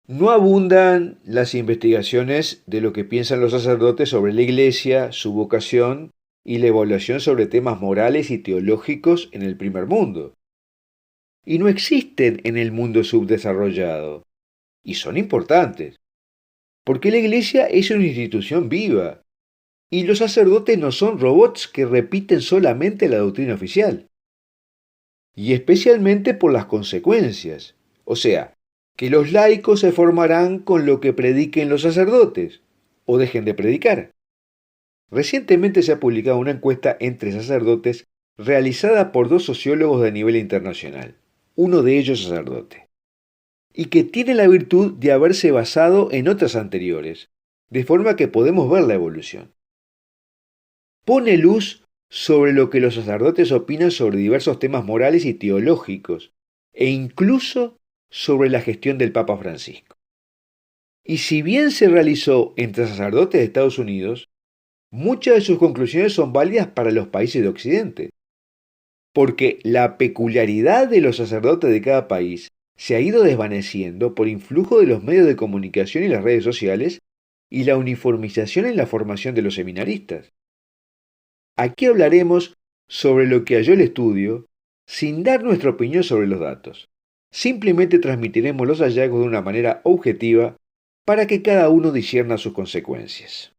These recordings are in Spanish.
No abundan las investigaciones de lo que piensan los sacerdotes sobre la Iglesia, su vocación y la evaluación sobre temas morales y teológicos en el primer mundo. Y no existen en el mundo subdesarrollado. Y son importantes, porque la Iglesia es una institución viva, y los sacerdotes no son robots que repiten solamente la doctrina oficial. Y especialmente por las consecuencias. O sea, que los laicos se formarán con lo que prediquen los sacerdotes, o dejen de predicar. Recientemente se ha publicado una encuesta entre sacerdotes realizada por dos sociólogos de nivel internacional, uno de ellos sacerdote, y que tiene la virtud de haberse basado en otras anteriores, de forma que podemos ver la evolución. Pone luz sobre lo que los sacerdotes opinan sobre diversos temas morales y teológicos, e incluso sobre la gestión del Papa Francisco. Y si bien se realizó entre sacerdotes de Estados Unidos, muchas de sus conclusiones son válidas para los países de Occidente, porque la peculiaridad de los sacerdotes de cada país se ha ido desvaneciendo por influjo de los medios de comunicación y las redes sociales y la uniformización en la formación de los seminaristas. Aquí hablaremos sobre lo que halló el estudio sin dar nuestra opinión sobre los datos. Simplemente transmitiremos los hallazgos de una manera objetiva para que cada uno discierna sus consecuencias.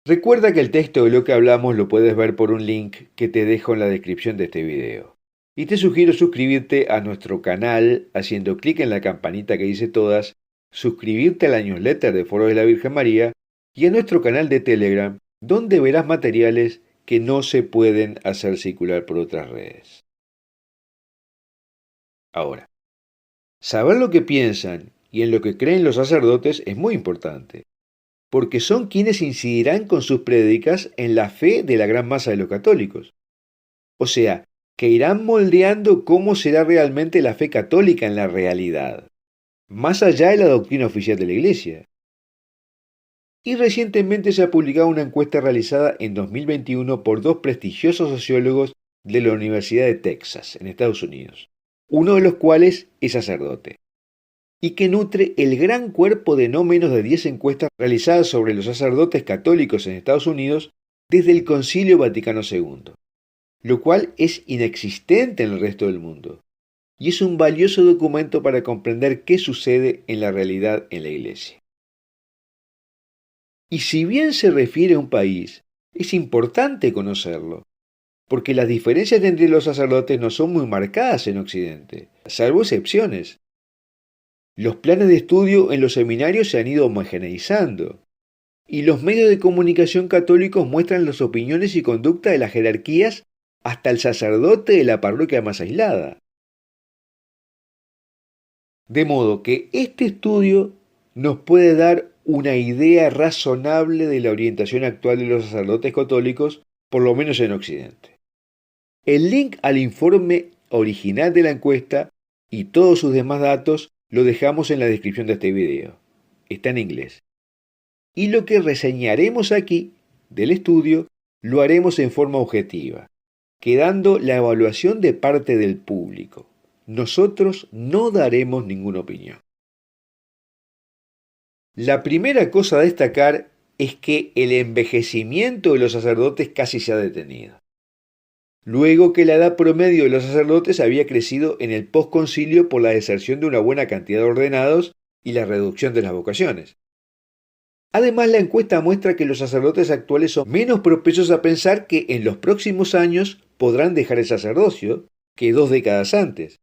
Recuerda que el texto de lo que hablamos lo puedes ver por un link que te dejo en la descripción de este video. Y te sugiero suscribirte a nuestro canal haciendo clic en la campanita que dice todas, suscribirte a la newsletter de Foro de la Virgen María y a nuestro canal de Telegram, donde verás materiales que no se pueden hacer circular por otras redes. Ahora, saber lo que piensan y en lo que creen los sacerdotes es muy importante, porque son quienes incidirán con sus prédicas en la fe de la gran masa de los católicos. O sea, que irán moldeando cómo será realmente la fe católica en la realidad, más allá de la doctrina oficial de la Iglesia. Y recientemente se ha publicado una encuesta realizada en 2021 por dos prestigiosos sociólogos de la Universidad de Texas, en Estados Unidos, uno de los cuales es sacerdote, y que nutre el gran cuerpo de no menos de 10 encuestas realizadas sobre los sacerdotes católicos en Estados Unidos desde el Concilio Vaticano II, lo cual es inexistente en el resto del mundo, y es un valioso documento para comprender qué sucede en la realidad en la Iglesia. Y si bien se refiere a un país, es importante conocerlo, porque las diferencias entre los sacerdotes no son muy marcadas en Occidente, salvo excepciones. Los planes de estudio en los seminarios se han ido homogeneizando, y los medios de comunicación católicos muestran las opiniones y conducta de las jerarquías hasta el sacerdote de la parroquia más aislada. De modo que este estudio nos puede dar una idea razonable de la orientación actual de los sacerdotes católicos, por lo menos en Occidente. El link al informe original de la encuesta y todos sus demás datos lo dejamos en la descripción de este video. Está en inglés. Y lo que reseñaremos aquí del estudio lo haremos en forma objetiva, quedando la evaluación de parte del público. Nosotros no daremos ninguna opinión. La primera cosa a destacar es que el envejecimiento de los sacerdotes casi se ha detenido. Luego que la edad promedio de los sacerdotes había crecido en el posconcilio por la deserción de una buena cantidad de ordenados y la reducción de las vocaciones. Además, la encuesta muestra que los sacerdotes actuales son menos propensos a pensar que en los próximos años podrán dejar el sacerdocio que 2 décadas antes,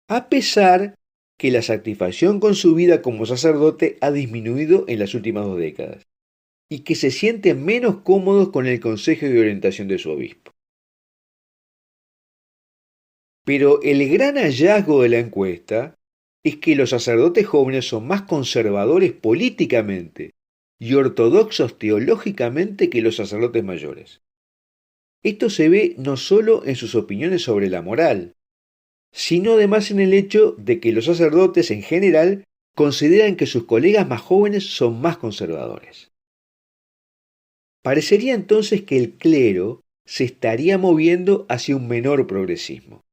a pesar que la satisfacción con su vida como sacerdote ha disminuido en las últimas 2 décadas, y que se sienten menos cómodos con el consejo y orientación de su obispo. Pero el gran hallazgo de la encuesta es que los sacerdotes jóvenes son más conservadores políticamente y ortodoxos teológicamente que los sacerdotes mayores. Esto se ve no solo en sus opiniones sobre la moral, sino además en el hecho de que los sacerdotes en general consideran que sus colegas más jóvenes son más conservadores. Parecería entonces que el clero se estaría moviendo hacia un menor progresismo,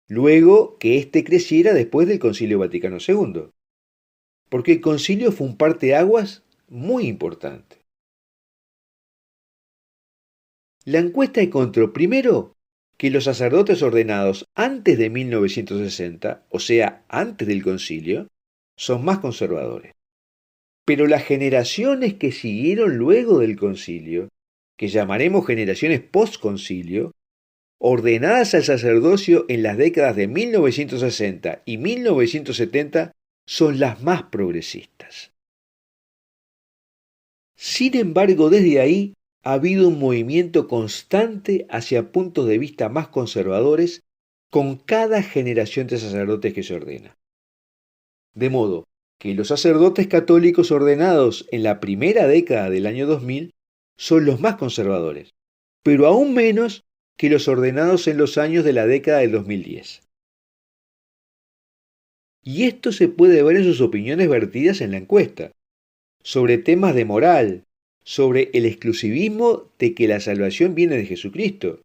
luego que éste creciera después del Concilio Vaticano II, porque el concilio fue un parteaguas muy importante. La encuesta encontró primero que los sacerdotes ordenados antes de 1960, o sea, antes del concilio, son más conservadores. Pero las generaciones que siguieron luego del concilio, que llamaremos generaciones post-concilio, ordenadas al sacerdocio en las décadas de 1960 y 1970, son las más progresistas. Sin embargo, desde ahí ha habido un movimiento constante hacia puntos de vista más conservadores con cada generación de sacerdotes que se ordena. De modo que los sacerdotes católicos ordenados en la primera década del año 2000 son los más conservadores, pero aún menos que los ordenados en los años de la década del 2010. Y esto se puede ver en sus opiniones vertidas en la encuesta, sobre temas de moral, sobre el exclusivismo de que la salvación viene de Jesucristo,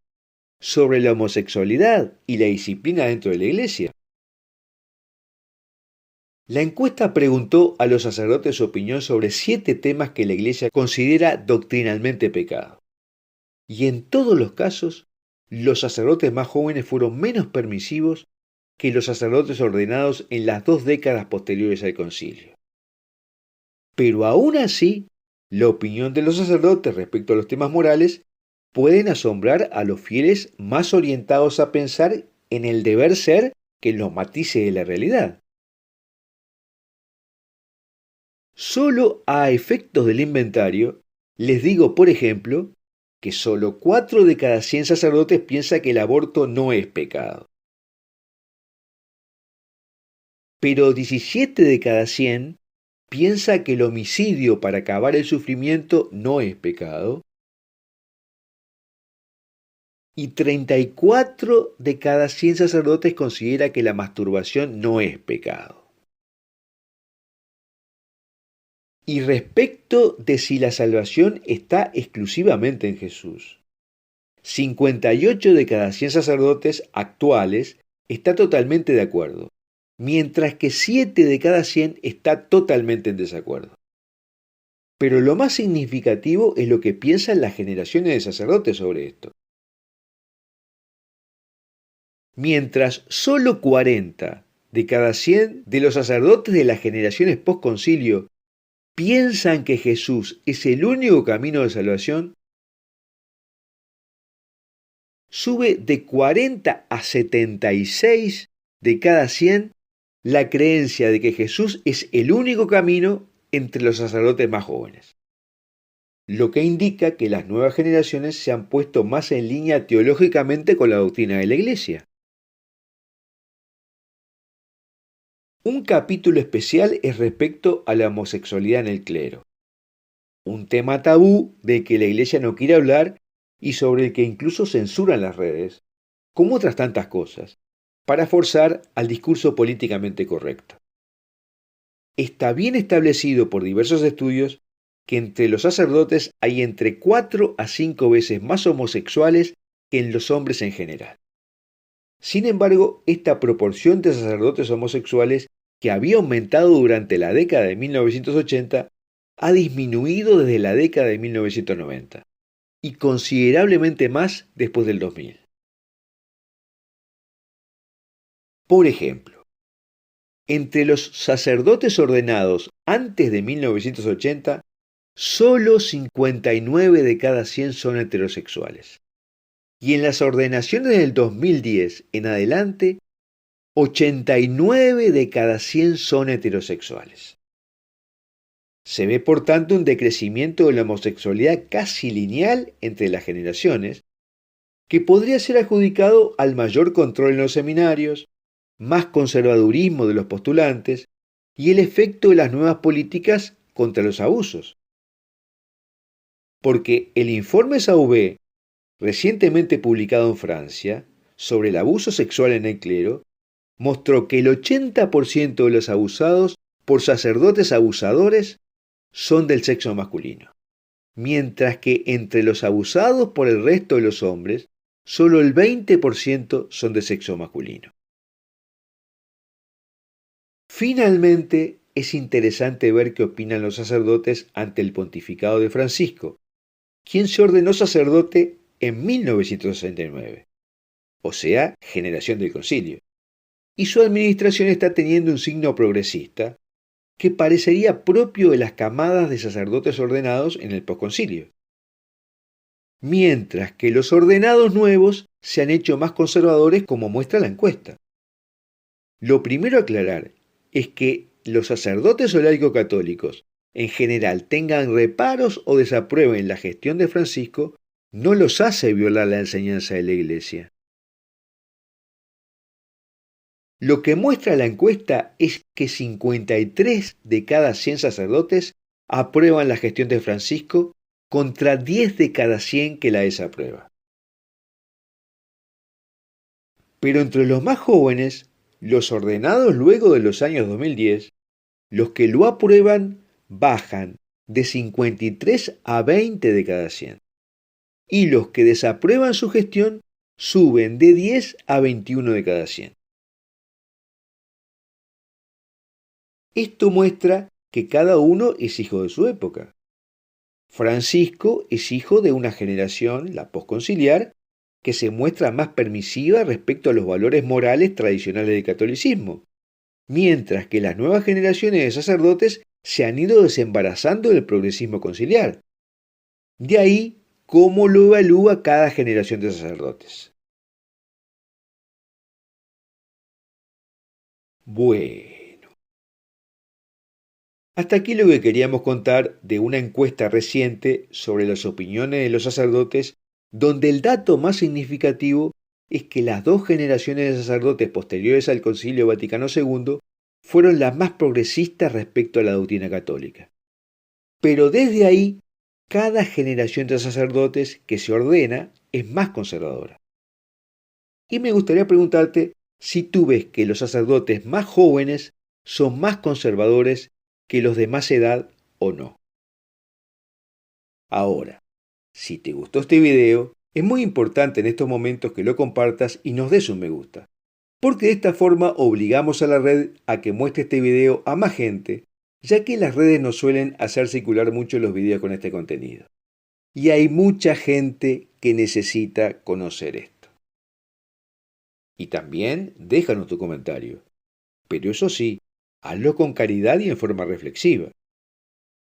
sobre la homosexualidad y la disciplina dentro de la Iglesia. La encuesta preguntó a los sacerdotes su opinión sobre 7 temas que la Iglesia considera doctrinalmente pecado. Y en todos los casos, los sacerdotes más jóvenes fueron menos permisivos que los sacerdotes ordenados en las 2 décadas posteriores al concilio. Pero aún así, la opinión de los sacerdotes respecto a los temas morales pueden asombrar a los fieles más orientados a pensar en el deber ser que en los matices de la realidad. Solo a efectos del inventario, les digo, por ejemplo, que solo 4 de cada 100 sacerdotes piensan que el aborto no es pecado. Pero 17 de cada 100 piensa que el homicidio para acabar el sufrimiento no es pecado. Y 34 de cada 100 sacerdotes considera que la masturbación no es pecado. Y respecto de si la salvación está exclusivamente en Jesús, 58 de cada 100 sacerdotes actuales está totalmente de acuerdo, mientras que 7 de cada 100 está totalmente en desacuerdo. Pero lo más significativo es lo que piensan las generaciones de sacerdotes sobre esto. Mientras solo 40 de cada 100 de los sacerdotes de las generaciones post-concilio piensan que Jesús es el único camino de salvación, sube de 40 a 76 de cada 100 la creencia de que Jesús es el único camino entre los sacerdotes más jóvenes. Lo que indica que las nuevas generaciones se han puesto más en línea teológicamente con la doctrina de la Iglesia. Un capítulo especial es respecto a la homosexualidad en el clero, un tema tabú del que la Iglesia no quiere hablar y sobre el que incluso censuran las redes, como otras tantas cosas, para forzar al discurso políticamente correcto. Está bien establecido por diversos estudios que entre los sacerdotes hay entre 4 a 5 veces más homosexuales que en los hombres en general. Sin embargo, esta proporción de sacerdotes homosexuales, que había aumentado durante la década de 1980, ha disminuido desde la década de 1990 y considerablemente más después del 2000. Por ejemplo, entre los sacerdotes ordenados antes de 1980, solo 59 de cada 100 son heterosexuales. Y en las ordenaciones del 2010 en adelante, 89 de cada 100 son heterosexuales. Se ve por tanto un decrecimiento de la homosexualidad casi lineal entre las generaciones, que podría ser adjudicado al mayor control en los seminarios, más conservadurismo de los postulantes y el efecto de las nuevas políticas contra los abusos. Porque el informe SAUB, recientemente publicado en Francia, sobre el abuso sexual en el clero, mostró que el 80% de los abusados por sacerdotes abusadores son del sexo masculino, mientras que entre los abusados por el resto de los hombres, solo el 20% son de sexo masculino. Finalmente, es interesante ver qué opinan los sacerdotes ante el pontificado de Francisco, quien se ordenó sacerdote en 1969, o sea, generación del concilio, y su administración está teniendo un signo progresista que parecería propio de las camadas de sacerdotes ordenados en el posconcilio, mientras que los ordenados nuevos se han hecho más conservadores como muestra la encuesta. Lo primero a aclarar es que los sacerdotes o laicos católicos en general tengan reparos o desaprueben la gestión de Francisco no los hace violar la enseñanza de la Iglesia. Lo que muestra la encuesta es que 53 de cada 100 sacerdotes aprueban la gestión de Francisco contra 10 de cada 100 que la desaprueba. Pero entre los más jóvenes, los ordenados luego de los años 2010, los que lo aprueban bajan de 53 a 20 de cada 100. Y los que desaprueban su gestión suben de 10 a 21 de cada 100. Esto muestra que cada uno es hijo de su época. Francisco es hijo de una generación, la posconciliar, que se muestra más permisiva respecto a los valores morales tradicionales del catolicismo, mientras que las nuevas generaciones de sacerdotes se han ido desembarazando del progresismo conciliar. De ahí cómo lo evalúa cada generación de sacerdotes. Bueno, hasta aquí lo que queríamos contar de una encuesta reciente sobre las opiniones de los sacerdotes, donde el dato más significativo es que las dos generaciones de sacerdotes posteriores al Concilio Vaticano II fueron las más progresistas respecto a la doctrina católica. Pero desde ahí, cada generación de sacerdotes que se ordena es más conservadora. Y me gustaría preguntarte si tú ves que los sacerdotes más jóvenes son más conservadores que los de más edad o no. Ahora, si te gustó este video, es muy importante en estos momentos que lo compartas y nos des un me gusta, porque de esta forma obligamos a la red a que muestre este video a más gente, ya que las redes no suelen hacer circular mucho los videos con este contenido. Y hay mucha gente que necesita conocer esto. Y también déjanos tu comentario, pero eso sí, hazlo con caridad y en forma reflexiva.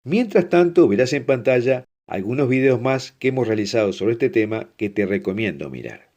Mientras tanto, verás en pantalla algunos videos más que hemos realizado sobre este tema que te recomiendo mirar.